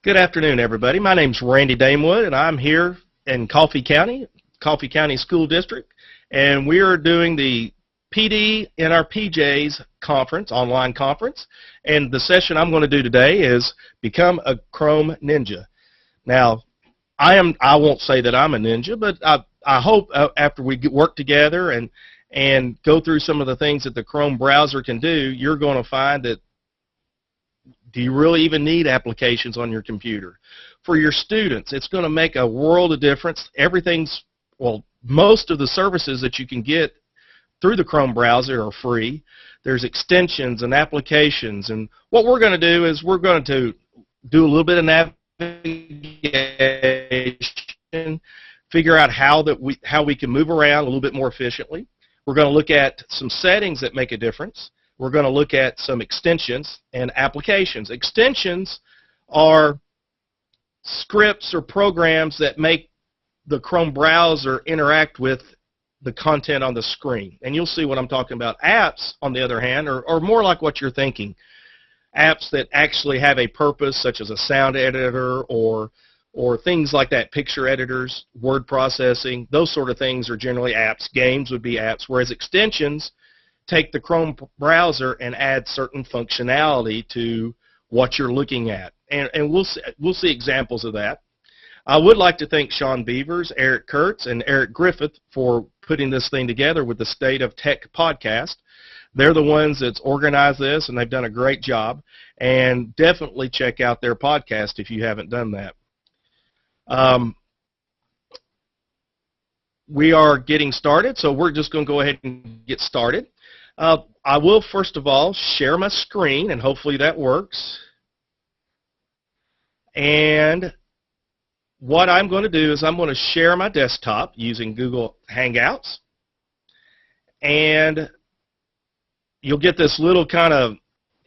Good afternoon, everybody. My name's Randy Damewood, and I'm here in Coffee County School District, and we are doing the PD in our PJs conference, online conference, and the session I'm going to do today is Become a Chrome Ninja. Now, I won't say that I'm a ninja, but I hope after we work together and go through some of the things that the Chrome browser can do, you're going to find that do you really even need applications on your computer? For your students, it's going to make a world of difference. Most of the services that you can get through the Chrome browser are free. There's extensions and applications, and what we're going to do is we're going to do a little bit of navigation, figure out how we can move around a little bit more efficiently. We're going to look at some settings that make a difference. We're going to look at some extensions and applications. Extensions are scripts or programs that make the Chrome browser interact with the content on the screen. And you'll see what I'm talking about. Apps, on the other hand, are more like what you're thinking. Apps that actually have a purpose, such as a sound editor or things like that, picture editors, word processing, those sort of things are generally apps. Games would be apps, whereas extensions take the Chrome browser and add certain functionality to what you're looking at. And we'll see examples of that. I would like to thank Sean Beavers, Eric Kurtz, and Eric Griffith for putting this thing together with the State of Tech podcast. They're the ones that's organized this, and they've done a great job. And definitely check out their podcast if you haven't done that. We are getting started, so we're just going to go ahead and get started. I will, first of all, share my screen, and hopefully that works. And what I'm going to do is I'm going to share my desktop using Google Hangouts. And you'll get this little kind of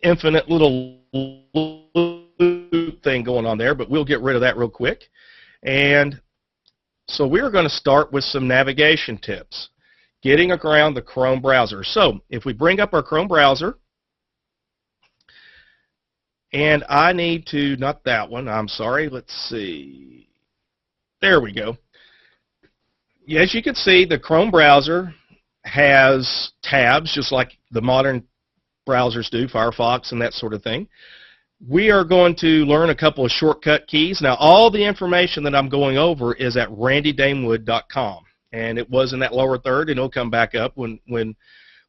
infinite little loop thing going on there, but we'll get rid of that real quick. And so we're going to start with some navigation tips. Getting around the Chrome browser. So if we bring up our Chrome browser, and I need to, not that one, I'm sorry, let's see. There we go. As you can see, the Chrome browser has tabs just like the modern browsers do, Firefox and that sort of thing. We are going to learn a couple of shortcut keys. Now, all the information that I'm going over is at randydamewood.com. And it was in that lower third, and it'll come back up when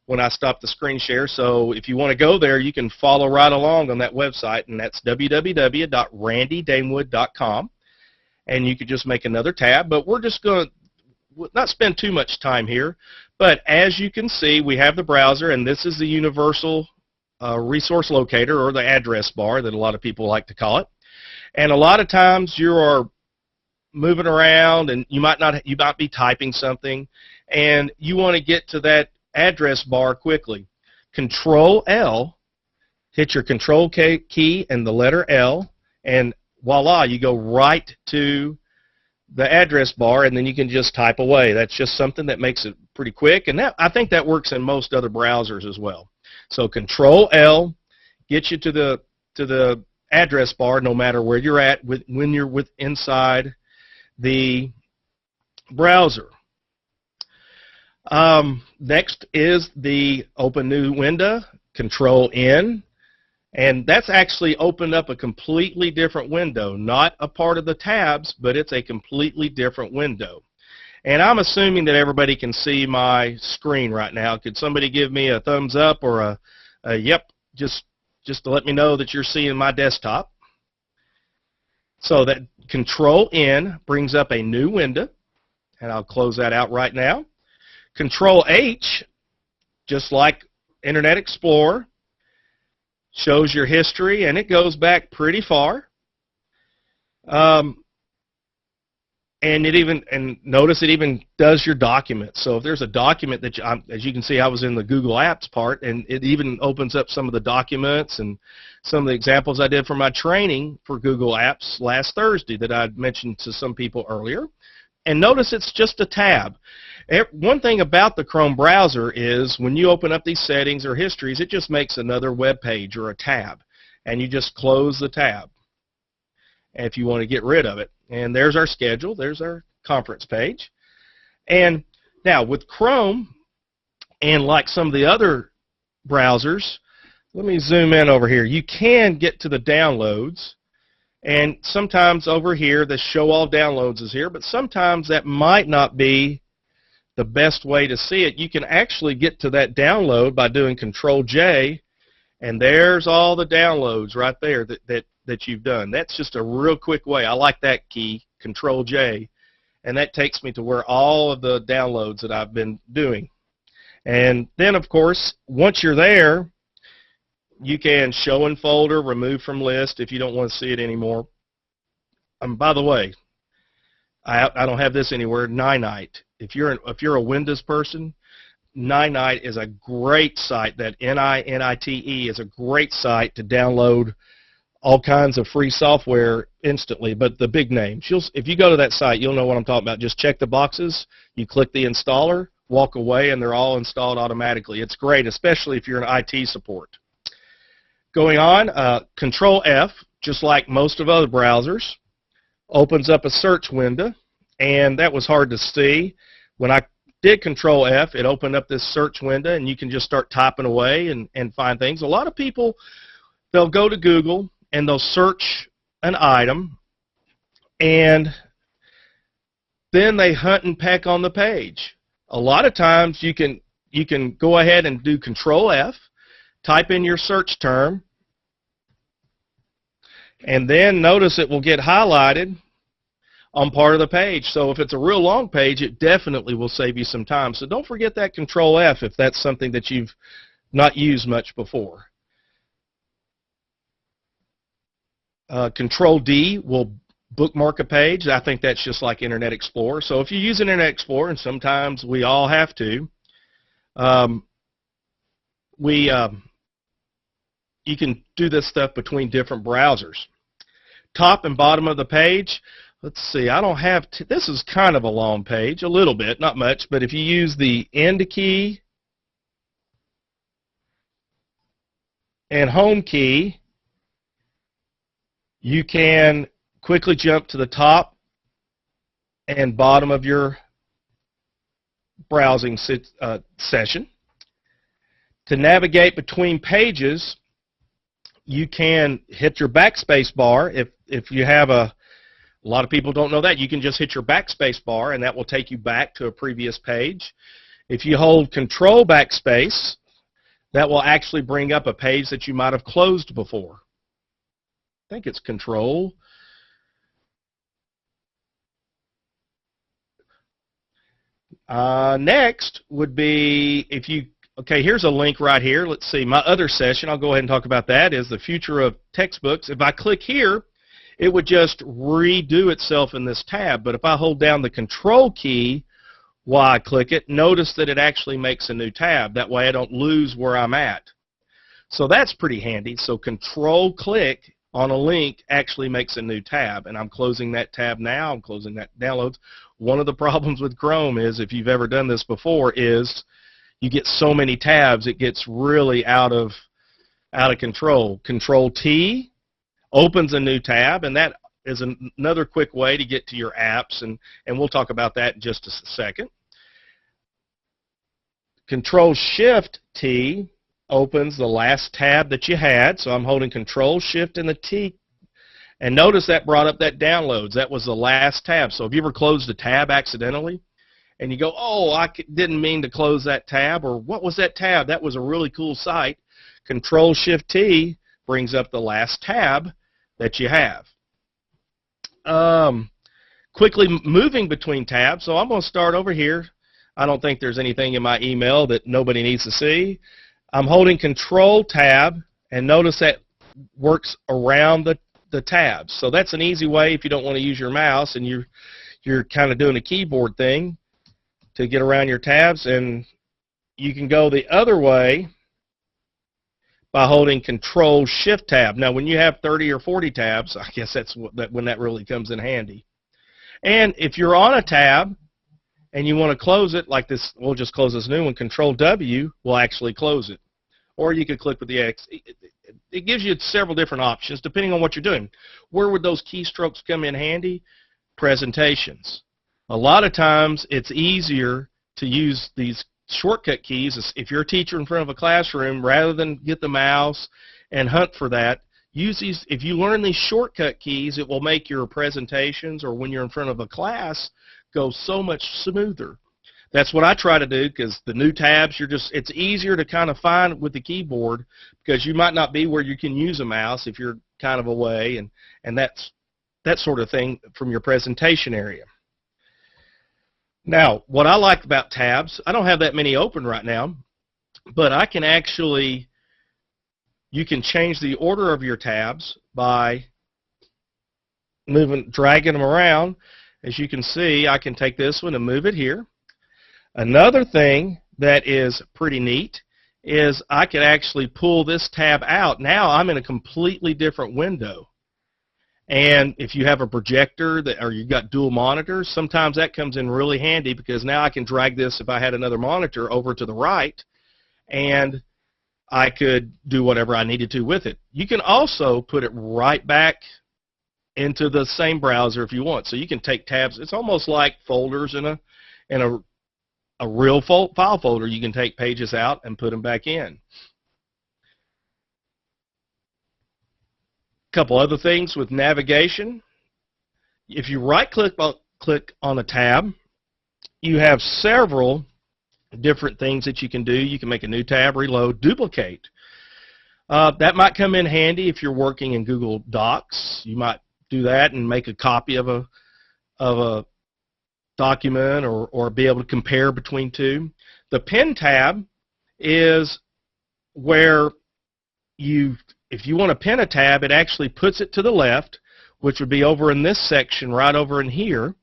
I stop the screen share. So if you want to go there, you can follow right along on that website, and that's www.randydamewood.com. And you could just make another tab, but we're just going to not spend too much time here. But as you can see, we have the browser, and this is the universal resource locator, or the address bar that a lot of people like to call it. And a lot of times you are moving around, and you might be typing something, and you want to get to that address bar quickly. Control L, hit your Control key and the letter L, and voila, you go right to the address bar, and then you can just type away. That's just something that makes it pretty quick, and I think that works in most other browsers as well. So Control L gets you to the address bar, no matter where you're at when you're inside the browser. Next is the open new window, Control N, and that's actually opened up a completely different window, not a part of the tabs, but it's a completely different window. And I'm assuming that everybody can see my screen right now. Could somebody give me a thumbs up or a yep, just to let me know that you're seeing my desktop? So that Control N brings up a new window, and I'll close that out right now. Control H, just like Internet Explorer, shows your history, and it goes back pretty far. And notice it even does your documents. So if there's a document that as you can see, I was in the Google Apps part, and it even opens up some of the documents and some of the examples I did for my training for Google Apps last Thursday that I mentioned to some people earlier. And notice it's just a tab. One thing about the Chrome browser is when you open up these settings or histories, it just makes another web page or a tab, and you just close the tab. if you want to get rid of it. And there's our schedule. There's our conference page. And now with Chrome, and like some of the other browsers, let me zoom in over here. You can get to the downloads, and sometimes over here the show all downloads is here, but sometimes that might not be the best way to see it. You can actually get to that download by doing Control-J, and there's all the downloads right there that you've done. That's just a real quick way. I like that key, Control-J, and that takes me to where all of the downloads that I've been doing. And then, of course, once you're there, you can show in folder, remove from list if you don't want to see it anymore. By the way, I don't have this anywhere. Ninite. If you're a Windows person, Ninite is a great site. That Ninite is a great site to download all kinds of free software instantly. But the big names, if you go to that site, you'll know what I'm talking about. Just check the boxes. You click the installer, walk away, and they're all installed automatically. It's great, especially if you're in IT support. Going on, Control F, just like most of other browsers, opens up a search window, and that was hard to see. When I did Control F, it opened up this search window, and you can just start typing away and find things. A lot of people, they'll go to Google and they'll search an item, and then they hunt and peck on the page. A lot of times you can go ahead and do Control F, type in your search term, and then notice it will get highlighted on part of the page. So if it's a real long page, it definitely will save you some time. So don't forget that Control F if that's something that you've not used much before. Control D will bookmark a page. I think that's just like Internet Explorer. So if you use Internet Explorer, and sometimes we all have to, you can do this stuff between different browsers. Top and bottom of the page, let's see, I don't have, this is kind of a long page, a little bit, not much, but if you use the End key and Home key, you can quickly jump to the top and bottom of your browsing session. To navigate between pages, you can hit your backspace bar. If you have a lot of people don't know that, you can just hit your backspace bar and that will take you back to a previous page. If you hold Control backspace, that will actually bring up a page that you might have closed before. I think it's Control. Next would be if you, okay, here's a link right here. Let's see, my other session, I'll go ahead and talk about that, is the future of textbooks. If I click here, it would just redo itself in this tab. But if I hold down the Control key while I click it, notice that it actually makes a new tab. That way I don't lose where I'm at. So that's pretty handy. So Control click on a link actually makes a new tab, and I'm closing that tab now. I'm closing that downloads. One of the problems with Chrome is, if you've ever done this before, is you get so many tabs it gets really out of control. Control T opens a new tab, and that is another quick way to get to your apps, and we'll talk about that in just a second. Control Shift T opens the last tab that you had. So I'm holding Control Shift and the T, and notice that brought up that downloads. That was the last tab. So if you ever closed a tab accidentally and you go, oh, I didn't mean to close that tab, or what was that tab? That was a really cool site. Control Shift T brings up the last tab that you have. Quickly moving between tabs. So I'm going to start over here. I don't think there's anything in my email that nobody needs to see. I'm holding Control Tab, and notice that works around the tabs. So that's an easy way if you don't want to use your mouse and you're kind of doing a keyboard thing to get around your tabs. And you can go the other way by holding Control Shift Tab. Now when you have 30 or 40 tabs, I guess that's when that really comes in handy. And if you're on a tab and you want to close it, like this, we'll just close this new one, Control W will actually close it. or you could click with the X. It gives you several different options depending on what you're doing. Where would those keystrokes come in handy? Presentations. A lot of times it's easier to use these shortcut keys. If you're a teacher in front of a classroom, rather than get the mouse and hunt for that, use these. If you learn these shortcut keys, it will make your presentations or when you're in front of a class go so much smoother. That's what I try to do, because the new tabs, it's easier to kind of find with the keyboard, because you might not be where you can use a mouse if you're kind of away, and that's that sort of thing from your presentation area. Now, what I like about tabs, I don't have that many open right now, but I can actually, you can change the order of your tabs by dragging them around. As you can see, I can take this one and move it here. Another thing that is pretty neat is I can actually pull this tab out. Now I'm in a completely different window. And if you have a projector or you've got dual monitors, sometimes that comes in really handy, because now I can drag this, if I had another monitor, over to the right, and I could do whatever I needed to with it. You can also put it right back into the same browser if you want. So you can take tabs. It's almost like folders in a real file folder. You can take pages out and put them back in. A couple other things with navigation. If you right-click on a tab, you have several different things that you can do. You can make a new tab, reload, duplicate. That might come in handy if you're working in Google Docs. You might do that and make a copy of a document, or be able to compare between two. The Pen tab is where if you want to pin a tab, it actually puts it to the left, which would be over in this section right over in here,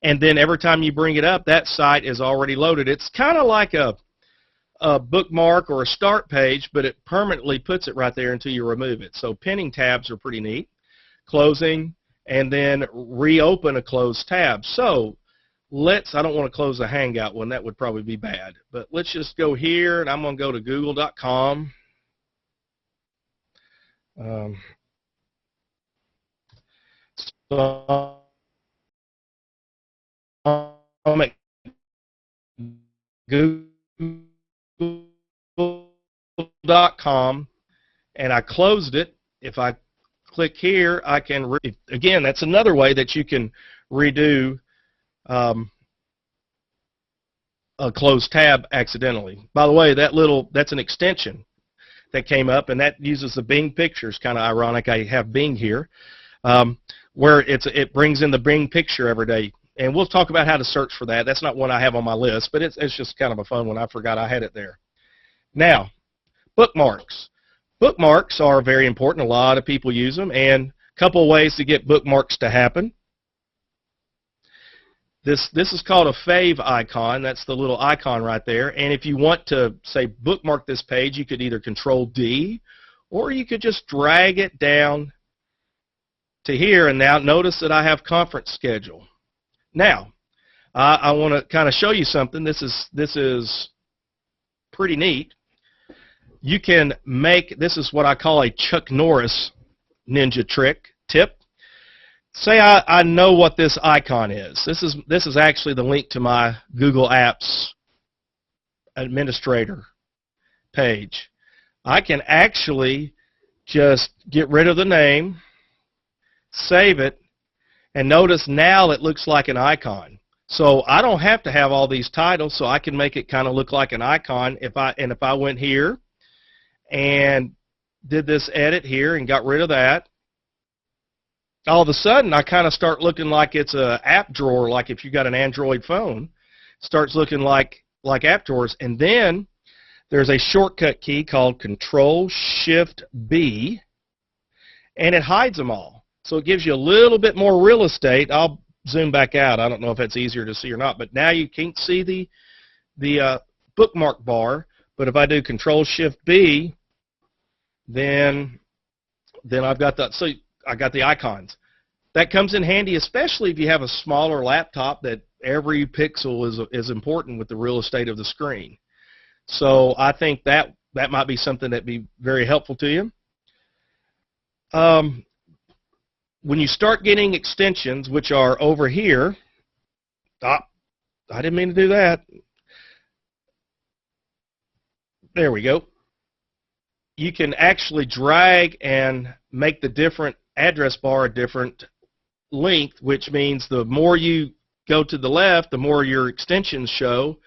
and then every time you bring it up, that site is already loaded. It's kind of like a bookmark or a start page, but it permanently puts it right there until you remove it. So pinning tabs are pretty neat. Closing, and then reopen a closed tab. So I don't want to close the Hangout one, that would probably be bad, but let's just go here, and I'm going to go to google.com. So I'm at google.com, and I closed it. If I click here, I can, again, that's another way that you can redo a closed tab accidentally. By the way, that's an extension that came up, and that uses the Bing pictures. Kind of ironic I have Bing here, where it brings in the Bing picture every day. And we'll talk about how to search for that. That's not one I have on my list, but it's just kind of a fun one. I forgot I had it there. Now, bookmarks. Bookmarks are very important. A lot of people use them, and a couple of ways to get bookmarks to happen. This is called a fave icon. That's the little icon right there. And if you want to, say, bookmark this page, you could either Control-D, or you could just drag it down to here. And now notice that I have conference schedule. Now, I want to kind of show you something. This is pretty neat. You can this is what I call a Chuck Norris ninja tip. Say I know what this icon is. This is actually the link to my Google Apps administrator page. I can actually just get rid of the name, save it, and notice now it looks like an icon. So I don't have to have all these titles, so I can make it kind of look like an icon. If I went here and did this edit here and got rid of that, all of a sudden I kind of start looking like it's an app drawer, like if you got an Android phone, starts looking like app drawers. And then there's a shortcut key called Control-Shift-B, and it hides them all. So it gives you a little bit more real estate. I'll zoom back out. I don't know if it's easier to see or not, but now you can't see the bookmark bar. But if I do Control-Shift-B, then I've got that. So I got the icons. That comes in handy, especially if you have a smaller laptop that every pixel is important with the real estate of the screen. So I think that that might be something that'd be very helpful to you. When you start getting extensions, which are over here, I didn't mean to do that. There we go. You can actually drag and make the different address bar a different length, which means the more you go to the left, the more your extensions show.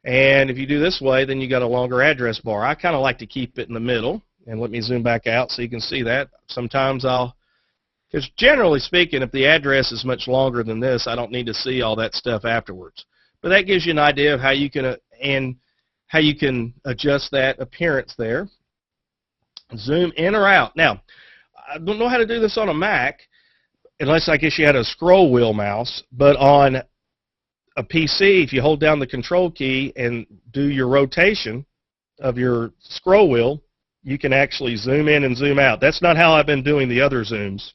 And if you do this way, then you got a longer address bar. I kind of like to keep it in the middle. And let me zoom back out so you can see that. Sometimes because generally speaking, if the address is much longer than this, I don't need to see all that stuff afterwards. But that gives you an idea of how you can adjust that appearance there. Zoom in or out. Now, I don't know how to do this on a Mac, unless I guess you had a scroll wheel mouse, but on a PC, if you hold down the control key and do your rotation of your scroll wheel, you can actually zoom in and zoom out. That's not how I've been doing the other zooms,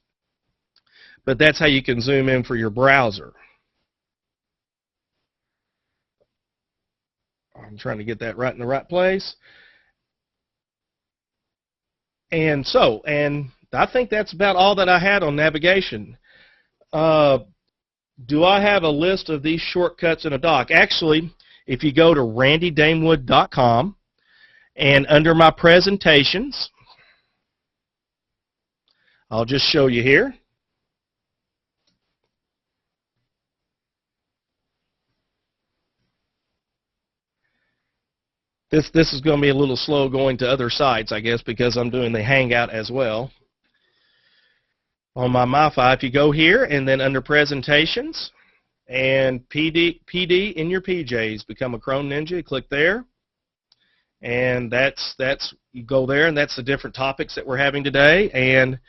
but that's how you can zoom in for your browser. I'm trying to get that right in the right place. And I think that's about all that I had on navigation. Do I have a list of these shortcuts in a doc? Actually, if you go to randydamewood.com and under my presentations, I'll just show you here. This is going to be a little slow going to other sites, I guess, because I'm doing the Hangout as well. On my MiFi, if you go here and then under presentations and PD in your PJs, become a Chrome Ninja, click there. And you go there, and that's the different topics that we're having today. And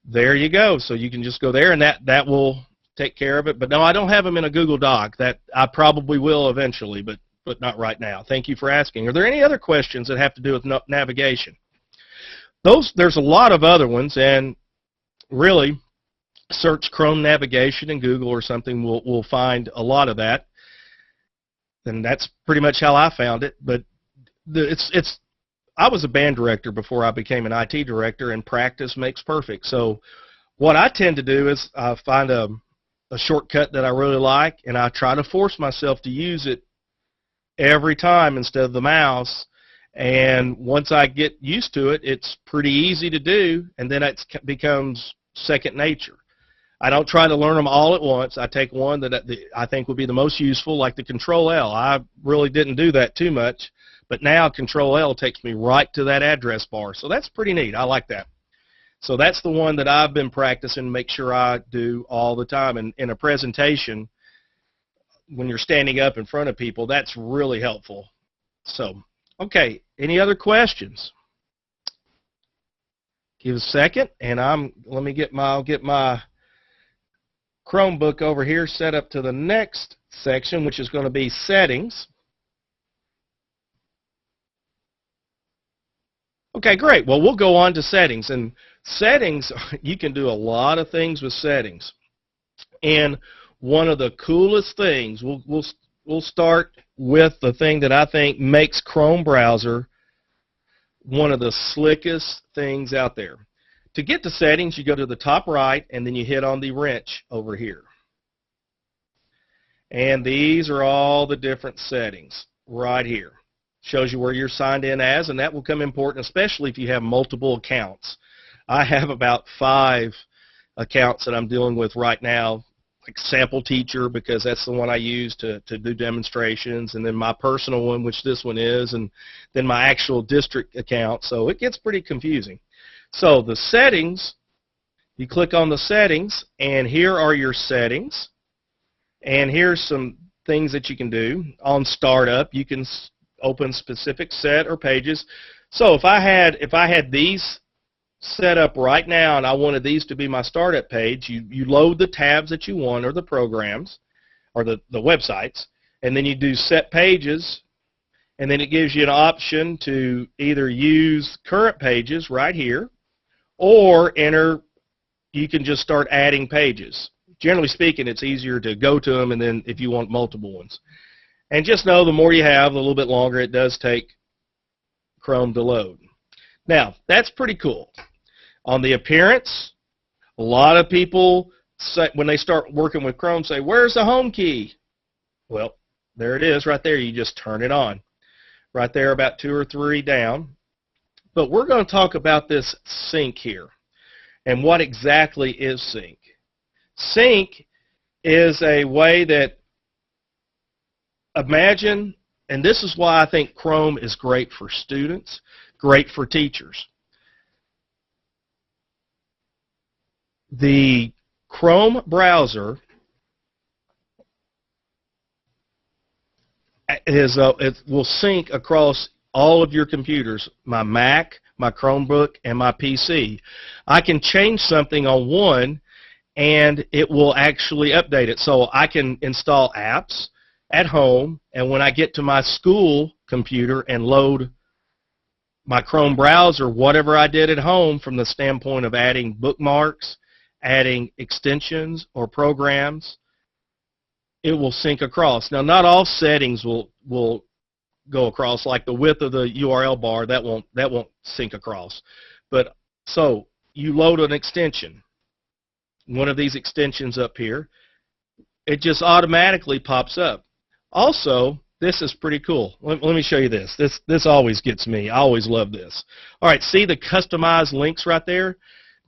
there you go. So you can just go there, and that will take care of it. But no, I don't have them in a Google Doc. That I probably will eventually, but not right now. Thank you for asking. Are there any other questions that have to do with navigation? There's a lot of other ones, and really search Chrome navigation in Google or something. We'll find a lot of that, and that's pretty much how I found it. But I was a band director before I became an IT director, and practice makes perfect. So what I tend to do is I find a shortcut that I really like, and I try to force myself to use it every time instead of the mouse. And once I get used to it, it's pretty easy to do, and then it becomes second nature. I don't try to learn them all at once. I take one that I think would be the most useful, like the Control-L. I really didn't do that too much, but now Control-L takes me right to that address bar. So that's pretty neat. I like that. So that's the one that I've been practicing to make sure I do all the time. And in a presentation, when you're standing up in front of people, that's really helpful. So, okay, any other questions? Give a second, and I'll get my Chromebook over here set up to the next section, which is going to be settings. Okay, great. Well, we'll go on to settings, and settings, you can do a lot of things with settings. And one of the coolest things, we'll start with the thing that I think makes Chrome browser one of the slickest things out there. To get to settings, you go to the top right, and then you hit on the wrench over here. And these are all the different settings right here. Shows you where you're signed in as, and that will come important, especially if you have multiple accounts. I have about 5 accounts that I'm dealing with right now, like Sample Teacher, because that's the one I use to do demonstrations, and then my personal one, which this one is, and then my actual district account. So it gets pretty confusing. So the settings, you click on the settings, and here are your settings. And here's some things that you can do. On startup, you can open specific set or pages. So if I had these set up right now and I wanted these to be my startup page, you load the tabs that you want, or the programs, or the websites, and then you do set pages, and then it gives you an option to either use current pages right here, or you can just start adding pages. Generally speaking, it's easier to go to them, and then if you want multiple ones. And just know the more you have, the little bit longer it does take Chrome to load. Now, that's pretty cool. On the appearance, a lot of people, say, when they start working with Chrome, say, where's the home key? Well, there it is right there. You just turn it on. Right there, about 2 or 3 down. But we're going to talk about this sync here. And what exactly is sync? Sync is a way that, imagine, and this is why I think Chrome is great for students, great for teachers. The Chrome browser it will sync across all of your computers, my Mac, my Chromebook, and my PC. I can change something on one, and it will actually update it. So I can install apps at home, and when I get to my school computer and load my Chrome browser, whatever I did at home from the standpoint of adding bookmarks, adding extensions or programs, it will sync across. Now, not all settings will go across, like the width of the URL bar, that won't sync across. But so you load an extension, one of these extensions up here, it just automatically pops up. Also, this is pretty cool. Let me show you this. This always gets me. I always love this. All right, see the customized links right there?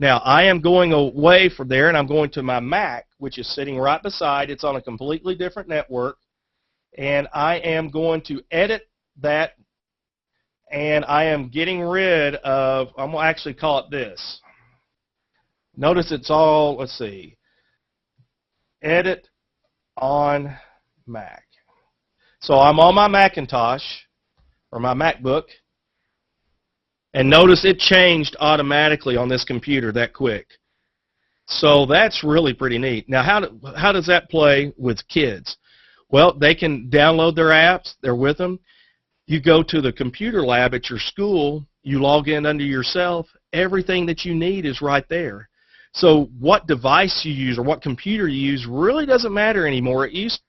Now, I am going away from there, and I'm going to my Mac, which is sitting right beside. It's on a completely different network, and I am going to edit that, and I am getting rid of, I'm going to actually call it this. Notice it's all, let's see, edit on Mac. So I'm on my Macintosh, or my MacBook, and notice it changed automatically on this computer that quick. So that's really pretty neat. Now, how does that play with kids? Well, they can download their apps. They're with them. You go to the computer lab at your school. You log in under yourself. Everything that you need is right there. So what device you use or what computer you use really doesn't matter anymore. It used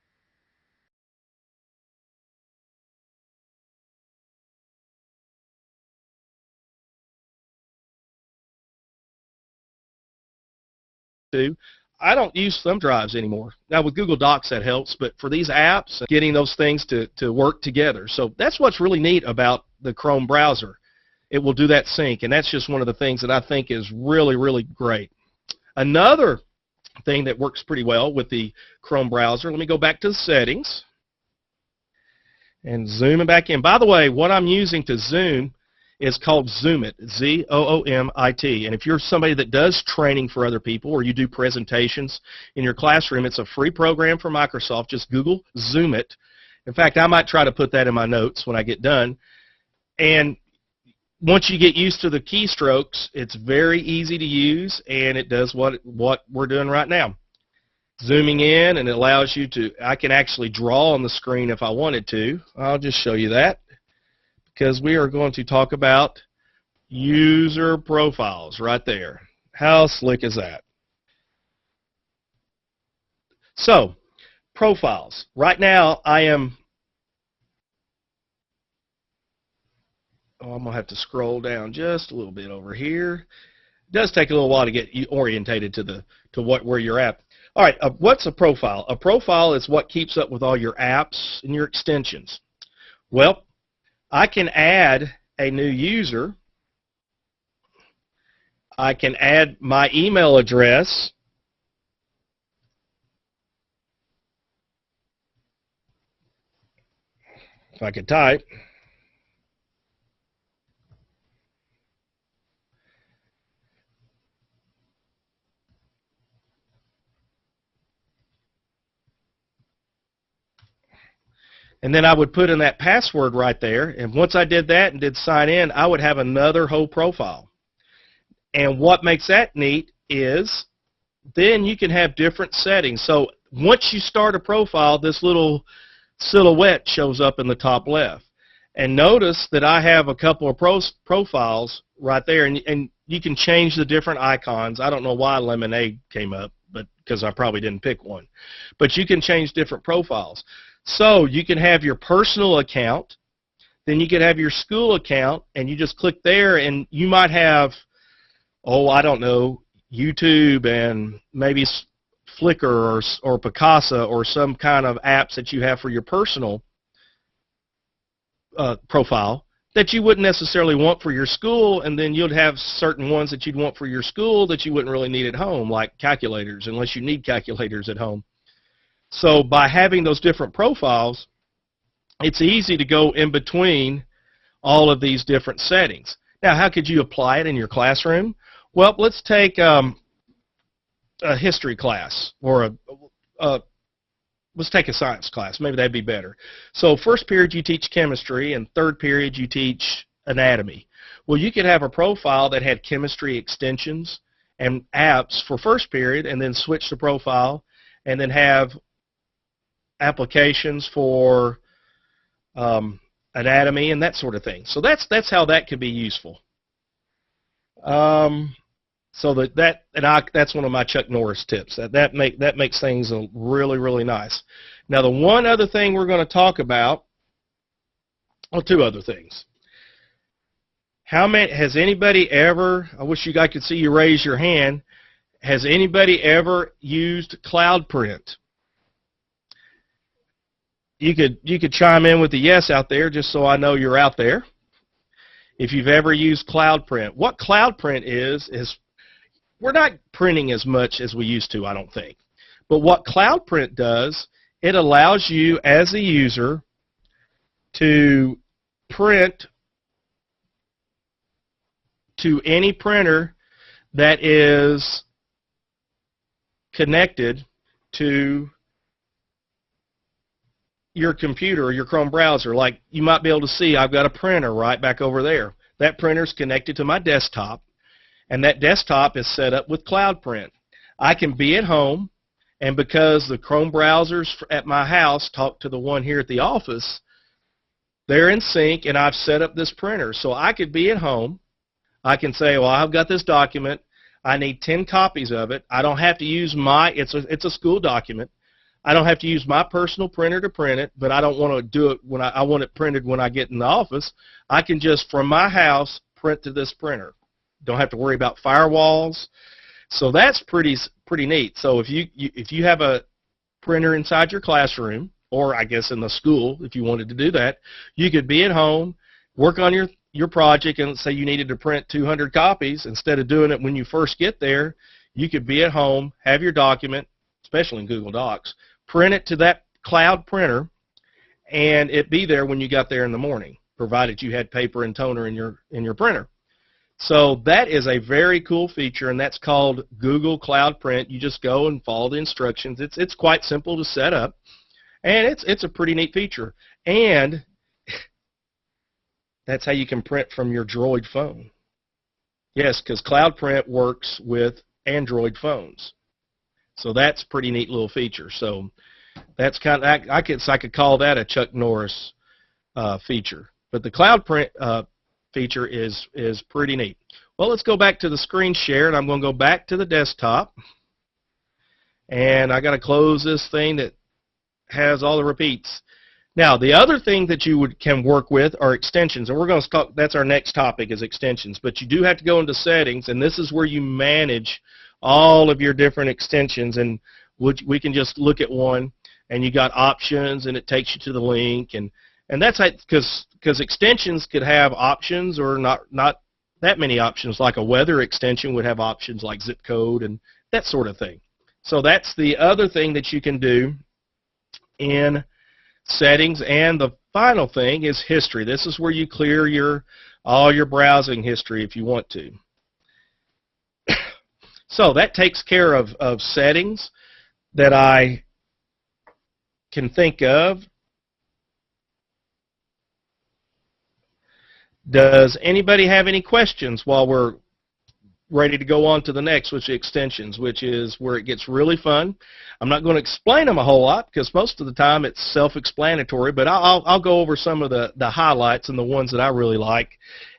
to. I don't use thumb drives anymore. Now with Google Docs that helps, but for these apps, getting those things to work together. So that's what's really neat about the Chrome browser. It will do that sync, and that's just one of the things that I think is really, really great. Another thing that works pretty well with the Chrome browser, let me go back to the settings and zoom it back in. By the way, what I'm using to zoom is called Zoomit, Z-O-O-M-I-T. And if you're somebody that does training for other people or you do presentations in your classroom, it's a free program for Microsoft. Just Google Zoomit. In fact, I might try to put that in my notes when I get done. And once you get used to the keystrokes, it's very easy to use, and it does what we're doing right now. Zooming in, and it allows you to, I can actually draw on the screen if I wanted to. I'll just show you that, because we are going to talk about user profiles right there. How slick is that? So, profiles. Right now, I'm going to have to scroll down just a little bit over here. It does take a little while to get you orientated to where you're at. All right, what's a profile? A profile is what keeps up with all your apps and your extensions. Well, I can add a new user. I can add my email address. If I could type. And then I would put in that password right there, and once I did that and did sign in, I would have another whole profile. And what makes that neat is then you can have different settings. So once you start a profile, this little silhouette shows up in the top left. And notice that I have a couple of profiles right there, and you can change the different icons. I don't know why lemonade came up, but because I probably didn't pick one. But you can change different profiles. So you can have your personal account, Then you could have your school account, and you just click there, and you might have, oh, I don't know, YouTube and maybe Flickr or Picasa or some kind of apps that you have for your personal profile that you wouldn't necessarily want for your school, and then you'd have certain ones that you'd want for your school that you wouldn't really need at home, like calculators, unless you need calculators at home. So by having those different profiles, it's easy to go in between all of these different settings. Now, how could you apply it in your classroom? Well, let's take a history class, or let's take a science class. Maybe that'd be better. So first period you teach chemistry, and third period you teach anatomy. Well, you could have a profile that had chemistry extensions and apps for first period, and then switch the profile, and then have applications for anatomy and that sort of thing. So that's how that could be useful. So that's one of my Chuck Norris tips. That makes things really, really nice. Now, the one other thing we're going to talk about, well, two other things. Has anybody ever, I wish you guys could see you raise your hand, has anybody ever used Cloud Print? You could chime in with a yes out there, just so I know you're out there. If you've ever used Cloud Print. What Cloud Print is we're not printing as much as we used to, I don't think. But what Cloud Print does, it allows you as a user to print to any printer that is connected to your computer or your Chrome browser. Like, you might be able to see I've got a printer right back over there. That printer's connected to my desktop, and that desktop is set up with Cloud Print. I can be at home, and because the Chrome browsers at my house talk to the one here at the office, they're in sync, and I've set up this printer. So I could be at home. I can say, well, I've got this document. I need 10 copies of it. I don't have to use it's a school document. I don't have to use my personal printer to print it, but I don't want to do it when I want it printed when I get in the office. I can just, from my house, print to this printer. Don't have to worry about firewalls. So that's pretty neat. So if you have a printer inside your classroom, or I guess in the school, if you wanted to do that, you could be at home, work on your project, and say you needed to print 200 copies. Instead of doing it when you first get there, you could be at home, have your document, especially in Google Docs, print it to that cloud printer, and it be there when you got there in the morning, provided you had paper and toner in your printer. So that is a very cool feature, and that's called Google Cloud Print. You just go and follow the instructions. It's quite simple to set up, and it's a pretty neat feature. And that's how you can print from your Droid phone. Yes, because Cloud Print works with Android phones. So that's a pretty neat little feature. So that's kind of, I could call that a Chuck Norris feature. But the Cloud Print feature is pretty neat. Well, let's go back to the screen share, and I'm going to go back to the desktop. And I got to close this thing that has all the repeats. Now, the other thing that you can work with are extensions, and we're going to talk. That's our next topic, is extensions. But you do have to go into settings, and this is where you manage all of your different extensions. And we can just look at one, and you got options, and it takes you to the link, and that's because extensions could have options or not that many options. Like a weather extension would have options like zip code and that sort of thing. So that's the other thing that you can do in settings. And the final thing is history. This is where you clear all your browsing history if you want to. So that takes care of settings that I can think of. Does anybody have any questions while we're ready to go on to the next, which is extensions, which is where it gets really fun? I'm not going to explain them a whole lot because most of the time it's self-explanatory, but I'll go over some of the highlights and the ones that I really like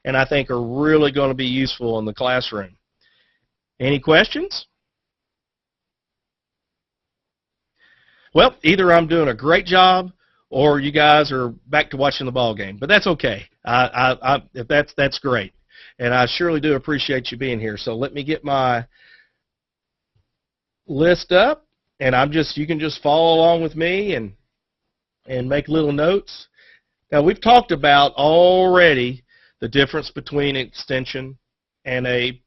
and I think are really going to be useful in the classroom. Any questions? Well, either I'm doing a great job or you guys are back to watching the ball game. But that's okay. If that's great, and I surely do appreciate you being here. So let me get my list up, and you can just follow along with me and make little notes. Now, we've talked about already the difference between an extension and a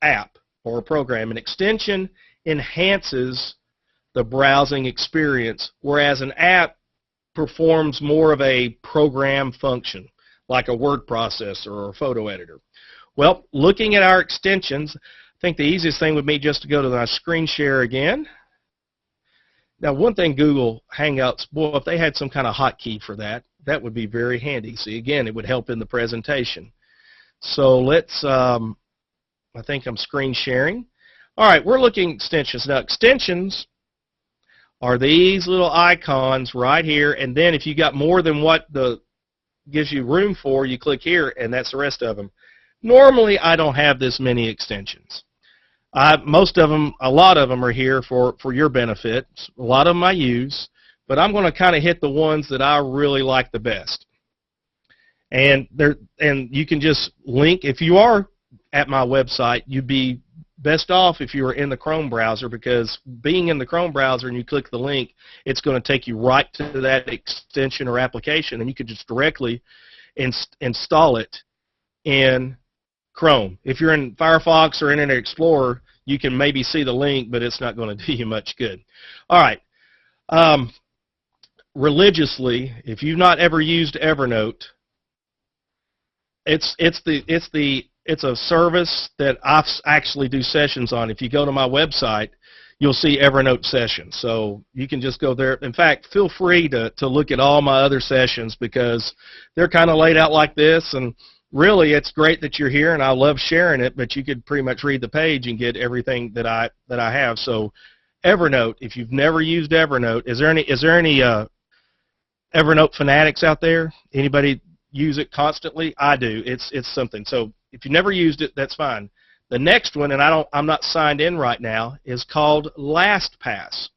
app or a program. An extension enhances the browsing experience, whereas an app performs more of a program function, like a word processor or a photo editor. Well, looking at our extensions, I think the easiest thing would be just to go to my screen share again. Now, one thing, Google Hangouts, boy, if they had some kind of hotkey for that, that would be very handy. See, again, it would help in the presentation. So let's, I think I'm screen sharing. All right, we're looking at extensions. Now, extensions are these little icons right here, and then if you got more than what the gives you room for, you click here, and that's the rest of them. Normally, I don't have this many extensions. Most of them, a lot of them are here for your benefit. A lot of them I use, but I'm going to kind of hit the ones that I really like the best. And you can just link, if you are at my website, you'd be best off if you were in the Chrome browser, because being in the Chrome browser and you click the link, it's going to take you right to that extension or application, and you could just directly install it in Chrome. If you're in Firefox or Internet Explorer, you can maybe see the link, but it's not going to do you much good. All right. Religiously, if you've not ever used Evernote, it's a service that I actually do sessions on. If you go to my website, you'll see Evernote sessions. So you can just go there. In fact, feel free to look at all my other sessions, because they're kind of laid out like this. And really, it's great that you're here, and I love sharing it, but you could pretty much read the page and get everything that I have. So Evernote, if you've never used Evernote, is there any Evernote fanatics out there? Anybody use it constantly? I do. It's something. So if you never used it, that's fine. The next one, and I'm not signed in right now, is called LastPass.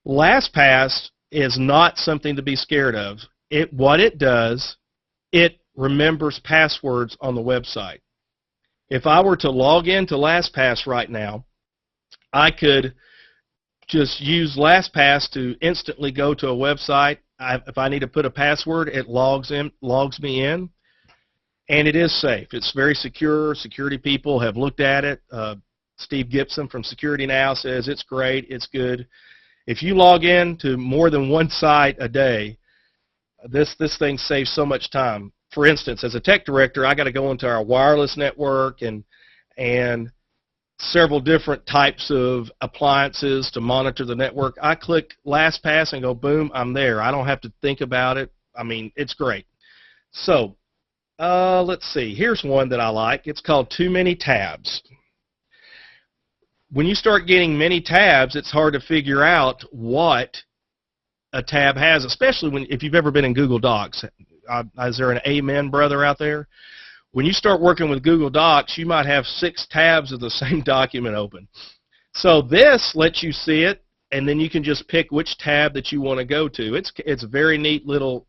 LastPass is not something to be scared of. What it does, it remembers passwords on the website. If I were to log into LastPass right now, I could just use LastPass to instantly go to a website. If I need to put a password, it logs me in, and it is safe. It's very secure. Security people have looked at it. Steve Gibson from Security Now says it's great, it's good. If you log in to more than one site a day, this thing saves so much time. For instance, as a tech director, I got to go into our wireless network and several different types of appliances to monitor the network. I click LastPass and go, boom, I'm there. I don't have to think about it. I mean, it's great. So let's see. Here's one that I like. It's called Too Many Tabs. When you start getting many tabs, it's hard to figure out what a tab has, especially if you've ever been in Google Docs. Is there an amen brother out there? When you start working with Google Docs, you might have 6 tabs of the same document open. So this lets you see it, and then you can just pick which tab that you want to go to. It's a very neat little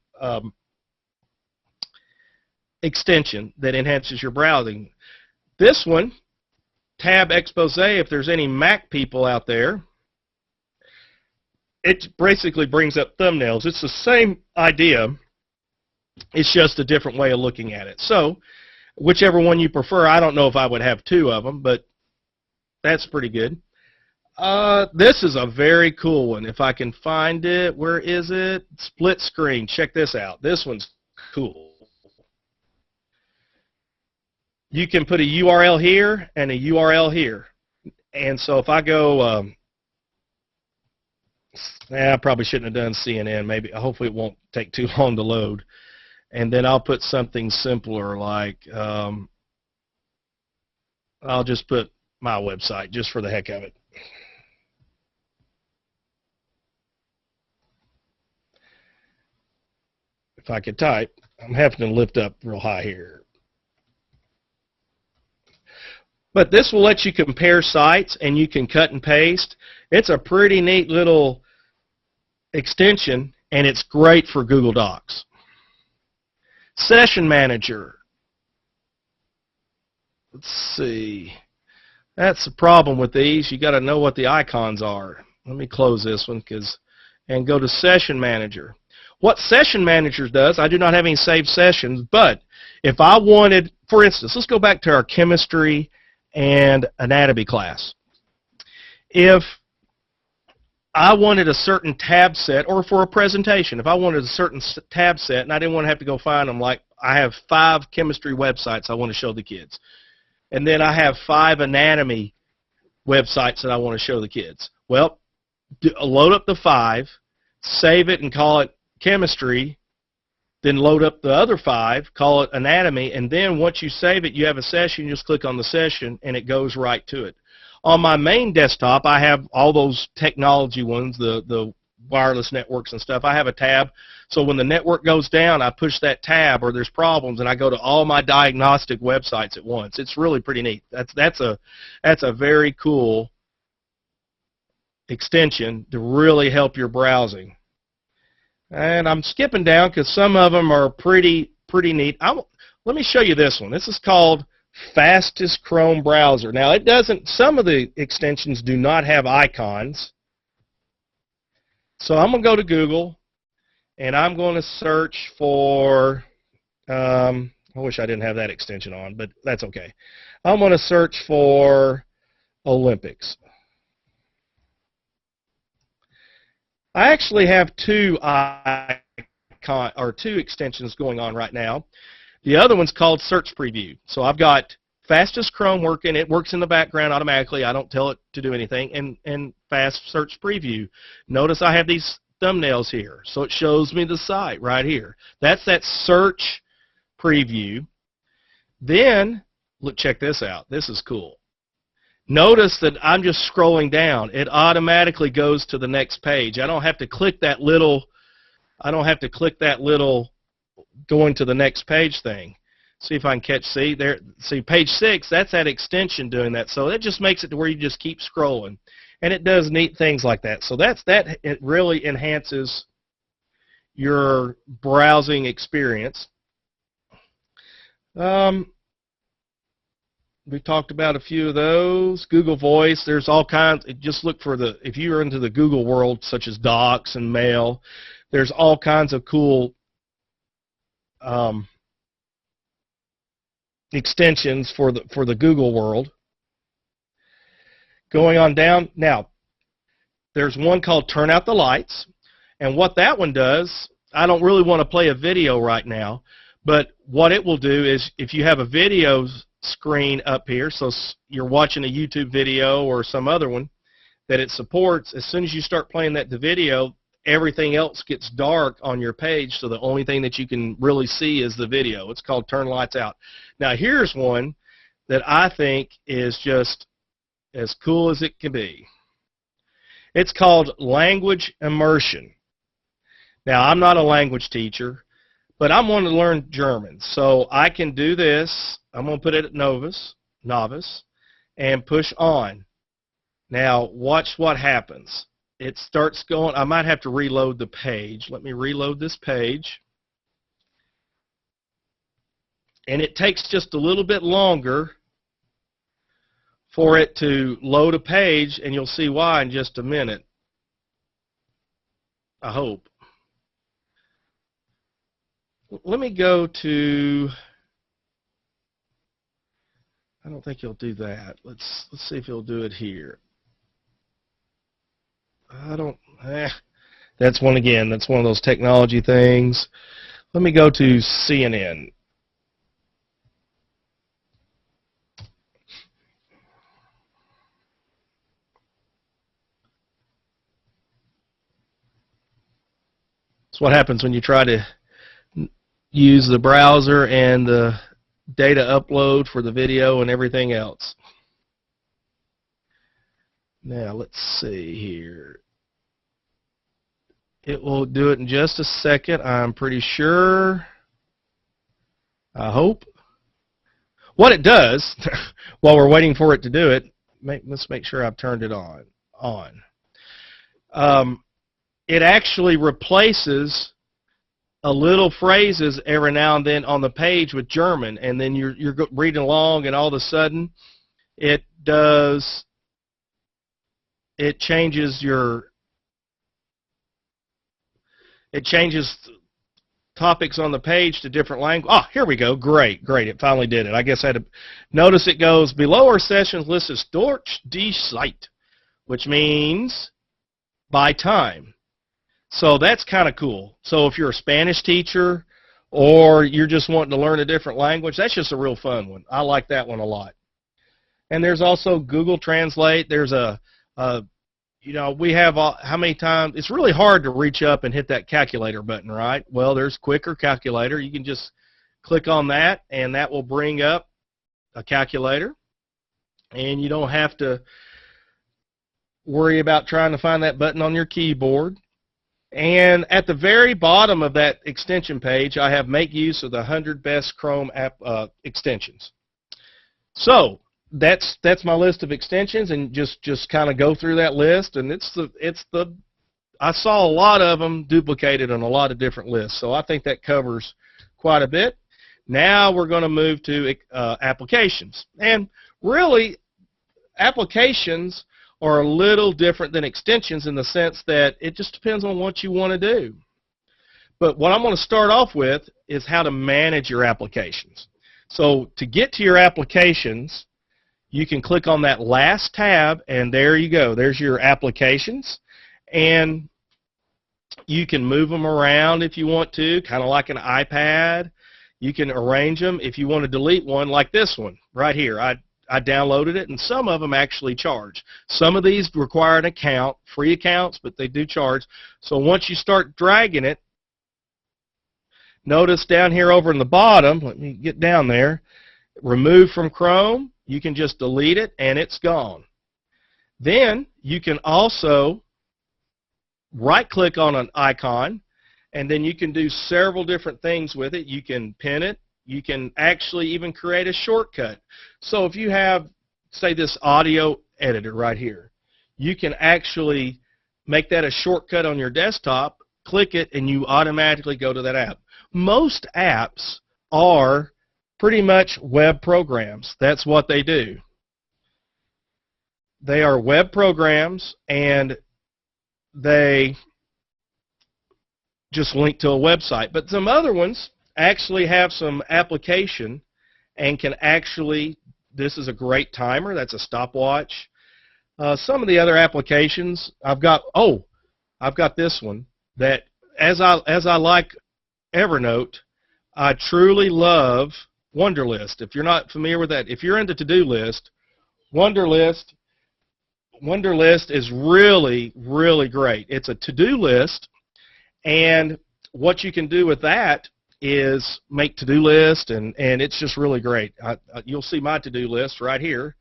extension that enhances your browsing. This one, Tab Expose, if there's any Mac people out there, it basically brings up thumbnails. It's the same idea. It's just a different way of looking at it. So whichever one you prefer, I don't know if I would have 2 of them, but that's pretty good. This is a very cool one. If I can find it, where is it? Split screen. Check this out. This one's cool. You can put a URL here and a URL here. And so if I go, I probably shouldn't have done CNN. Maybe, hopefully it won't take too long to load. And then I'll put something simpler like, I'll just put my website just for the heck of it. If I could type, I'm having to lift up real high here. But this will let you compare sites, and you can cut and paste. It's a pretty neat little extension. and it's great for Google Docs. Session Manager. Let's see. That's the problem with these. You got to know what the icons are. Let me close this one and go to Session Manager. What Session Manager does, I do not have any saved sessions, but if I wanted, for instance, let's go back to our chemistry and anatomy class. If I wanted a certain tab set, or for a presentation, if I wanted a certain tab set and I didn't want to have to go find them, like I have 5 chemistry websites I want to show the kids, and then I have 5 anatomy websites that I want to show the kids. Well, load up the 5, save it and call it chemistry, then load up the other 5, call it anatomy, and then once you save it, you have a session, you just click on the session and it goes right to it. On my main desktop, I have all those technology ones, the wireless networks and stuff. I have a tab, so when the network goes down, I push that tab or there's problems, and I go to all my diagnostic websites at once. It's really pretty neat. That's a very cool extension to really help your browsing. And I'm skipping down because some of them are pretty neat. Let me show you this one. This is called Fastest Chrome Browser. Now it doesn't, some of the extensions do not have icons. So I'm going to go to Google and I'm going to search for, I wish I didn't have that extension on, but that's okay. I'm going to search for Olympics. I actually have 2 extensions going on right now. The other one's called Search Preview. So I've got Fastest Chrome working. It works in the background automatically. I don't tell it to do anything. And Fast Search Preview. Notice I have these thumbnails here. So it shows me the site right here. That's that Search Preview. Then, look, check this out. This is cool. Notice that I'm just scrolling down. It automatically goes to the next page. I don't have to click that little going to the next page thing. See if I can see page 6, that's that extension doing that. So it just makes it to where you just keep scrolling. And it does neat things like that. So it really enhances your browsing experience. We talked about a few of those. Google Voice, there's all kinds. Just look for if you're into the Google world, such as Docs and Mail, there's all kinds of cool extensions for the Google world. Going on down, now, there's one called Turn Out the Lights, and what that one does, I don't really want to play a video right now, but what it will do is if you have a video screen up here, so you're watching a YouTube video or some other one that it supports, as soon as you start playing the video, everything else gets dark on your page, so the only thing that you can really see is the video. It's called Turn Lights Out. Now here's one that I think is just as cool as it can be. It's called Language Immersion. Now I'm not a language teacher, but I'm wanting to learn German, so I can do this. I'm going to put it at novice, and push on. Now watch what happens. It starts going. I might have to reload the page. Let me reload this page. And it takes just a little bit longer for it to load a page, and you'll see why in just a minute. I hope. Let me go to, I don't think he'll do that. Let's see if he'll do it here. That's one again. That's one of those technology things. Let me go to CNN. That's what happens when you try to use the browser and the data upload for the video and everything else. Now let's see here. It will do it in just a second, I'm pretty sure. I hope. What it does, while we're waiting for it to do it, let's make sure I've turned it on. it actually replaces a little phrases every now and then on the page with German, and then you're reading along, and all of a sudden it changes topics on the page to different language. Oh, here we go. Great. It finally did it. I guess I had to notice it goes below our sessions list is Deutsch die Zeit, which means by time. So that's kind of cool. So if you're a Spanish teacher or you're just wanting to learn a different language, that's just a real fun one. I like that one a lot. And there's also Google Translate. There's we have how many times, it's really hard to reach up and hit that calculator button, right? Well, there's Quicker Calculator. You can just click on that, and that will bring up a calculator, and you don't have to worry about trying to find that button on your keyboard. And at the very bottom of that extension page, I have make use of the 100 best Chrome app extensions. So that's my list of extensions, and just kind of go through that list, and I saw a lot of them duplicated on a lot of different lists, so I think that covers quite a bit. Now we're going to move to applications, and really applications are a little different than extensions in the sense that it just depends on what you want to do. But what I'm going to start off with is how to manage your applications. So to get to your applications, you can click on that last tab, and there you go. There's your applications, and you can move them around if you want to, kind of like an iPad. You can arrange them. If you want to delete one, like this one right here, I downloaded it, and some of them actually charge. Some of these require an account, free accounts, but they do charge. So once you start dragging it, notice down here over in the bottom, let me get down there, remove from Chrome. You can just delete it, and it's gone. Then you can also right-click on an icon, and then you can do several different things with it. You can pin it. You can actually even create a shortcut. So if you have, say, this audio editor right here, you can actually make that a shortcut on your desktop, click it, and you automatically go to that app. Most apps are pretty much web programs. That's what they do. They are web programs, and they just link to a website. But some other ones actually have some application and can actually, this is a great timer, that's a stopwatch. Some of the other applications, I've got this one that, as I like Evernote, I truly love Wunderlist. If you're not familiar with that, if you're into to-do list, Wunderlist is really, really great. It's a to-do list, and what you can do with that is make to-do list, and it's just really great. You'll see my to-do list right here.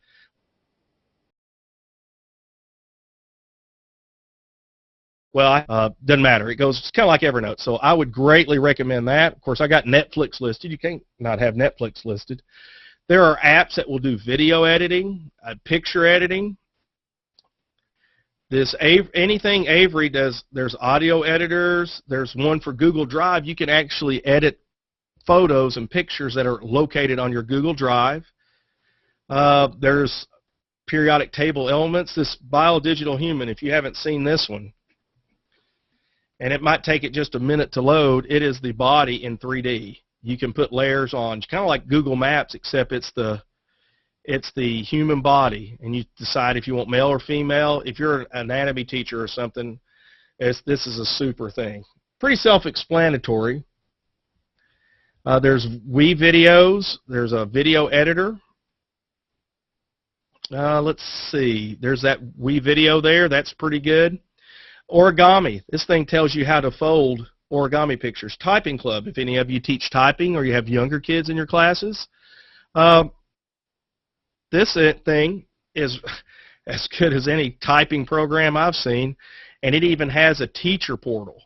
Well, doesn't matter. It's kind of like Evernote, so I would greatly recommend that. Of course, I got Netflix listed. You can't not have Netflix listed. There are apps that will do video editing, picture editing. Anything Avery does, there's audio editors. There's one for Google Drive. You can actually edit photos and pictures that are located on your Google Drive. There's periodic table elements. This Biodigital Human, if you haven't seen this one, and it might take it just a minute to load, it is the body in 3D. You can put layers on. It's kind of like Google Maps, except it's the human body, and you decide if you want male or female. If you're an anatomy teacher or something, this is a super thing. Pretty self-explanatory. There's WeVideos. There's a video editor. Let's see. There's that WeVideo there. That's pretty good. Origami. This thing tells you how to fold origami pictures. Typing Club. If any of you teach typing or you have younger kids in your classes, this thing is as good as any typing program I've seen, and it even has a teacher portal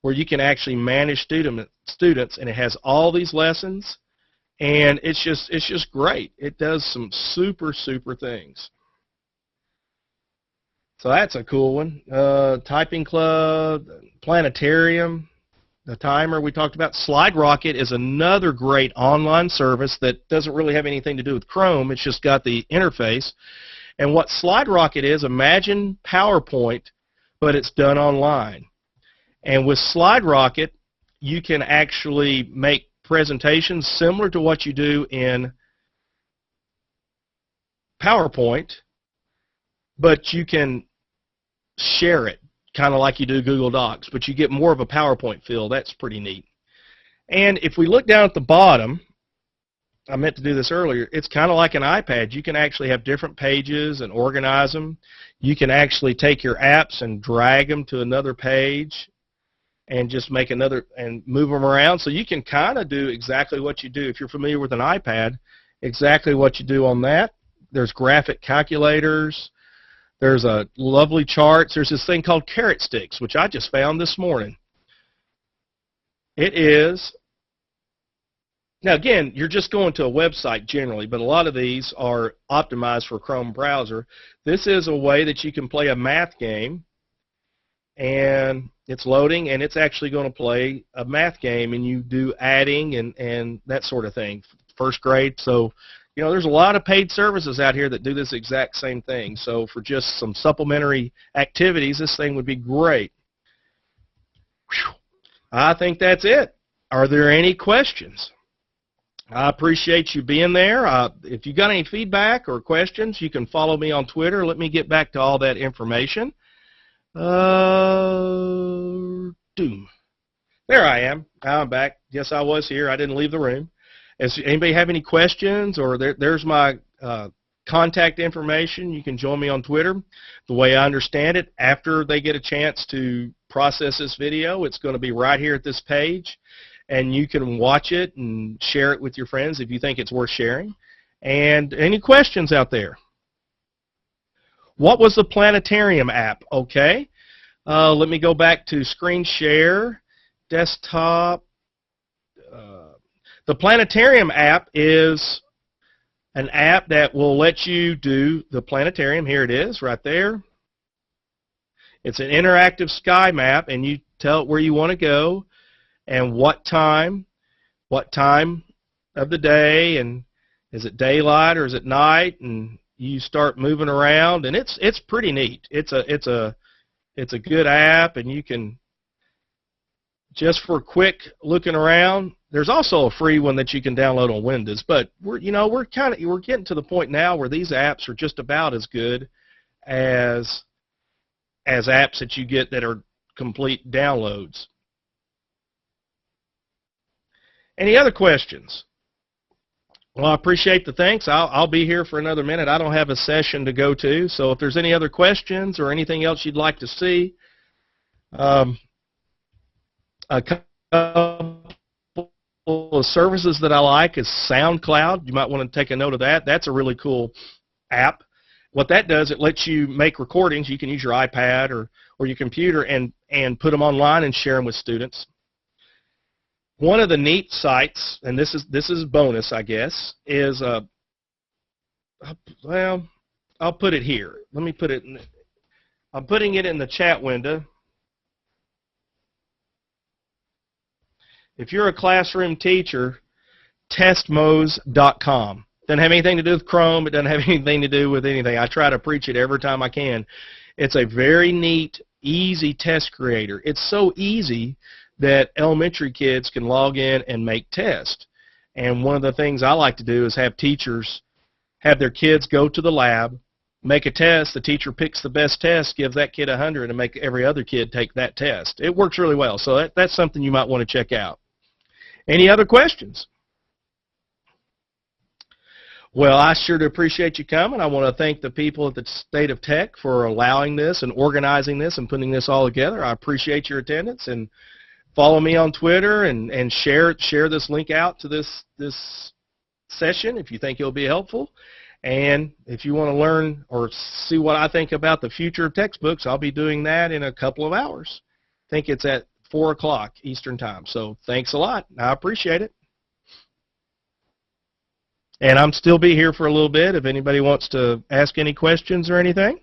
where you can actually manage students, and it has all these lessons, and it's just great. It does some super things. So that's a cool one. Typing Club. planetarium, the timer we talked about. SlideRocket is another great online service that doesn't really have anything to do with Chrome. It's just got the interface. And what SlideRocket is, imagine PowerPoint, but it's done online. And with SlideRocket, you can actually make presentations similar to what you do in PowerPoint, but you can share it, kind of like you do Google Docs, but you get more of a PowerPoint feel. That's pretty neat. And if we look down at the bottom, I meant to do this earlier, it's kind of like an iPad. You can actually have different pages and organize them. You can actually take your apps and drag them to another page and just make another and move them around. So you can kind of do exactly what you do. If you're familiar with an iPad, exactly what you do on that. There's graphic calculators. There's a lovely charts. There's this thing called carrot sticks, which I just found this morning. It is, now again, you're just going to a website generally, but a lot of these are optimized for Chrome browser. This is a way that you can play a math game, and it's loading, and it's actually going to play a math game, and you do adding and that sort of thing. First grade, so you know, there's a lot of paid services out here that do this exact same thing. So for just some supplementary activities, this thing would be great. Whew. I think that's it. Are there any questions? I appreciate you being there. If you got any feedback or questions, you can follow me on Twitter. Let me get back to all that information. There I am. I'm back. Yes, I was here. I didn't leave the room. Does anybody have any questions? Or there's my contact information. You can join me on Twitter. The way I understand it, after they get a chance to process this video, it's going to be right here at this page, and you can watch it and share it with your friends if you think it's worth sharing. And any questions out there? What was the Planetarium app? Okay. Let me go back to screen share, desktop. The Planetarium app is an app that will let you do the planetarium. Here it is, right there. It's an interactive sky map, and you tell it where you want to go and what time of the day, and is it daylight or is it night, and you start moving around, and it's pretty neat. It's a good app, and you can, just for quick looking around. There's also a free one that you can download on Windows, but we're getting to the point now where these apps are just about as good as apps that you get that are complete downloads. Any other questions? Well, I appreciate the thanks. I'll be here for another minute. I don't have a session to go to, so if there's any other questions or anything else you'd like to see, a couple of services that I like is SoundCloud. You might want to take a note of that. That's a really cool app. What that does, it lets you make recordings. You can use your iPad or your computer and put them online and share them with students. One of the neat sites, and this is a bonus, I guess, is well, I'll put it here. Let me put it in. I'm putting it in the chat window. If you're a classroom teacher, testmos.com. Doesn't have anything to do with Chrome. It doesn't have anything to do with anything. I try to preach it every time I can. It's a very neat, easy test creator. It's so easy that elementary kids can log in and make tests. And one of the things I like to do is have teachers have their kids go to the lab, make a test. The teacher picks the best test, gives that kid 100, and make every other kid take that test. It works really well. So that's something you might want to check out. Any other questions? Well, I sure do appreciate you coming. I want to thank the people at the State of Tech for allowing this and organizing this and putting this all together. I appreciate your attendance, and follow me on Twitter and share this link out to this session if you think it'll be helpful. And if you want to learn or see what I think about the future of textbooks, I'll be doing that in a couple of hours. I think it's at 4 o'clock Eastern Time. So thanks a lot. I appreciate it. And I'm still be here for a little bit if anybody wants to ask any questions or anything.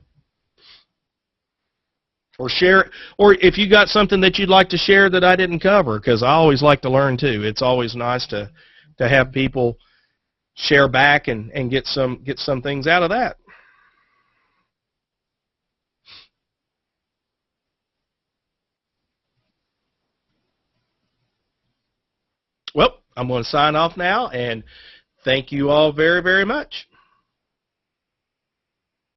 Or share, or if you got something that you'd like to share that I didn't cover, because I always like to learn too. It's always nice to have people share back and get some things out of that. Well, I'm going to sign off now, and thank you all very, very much.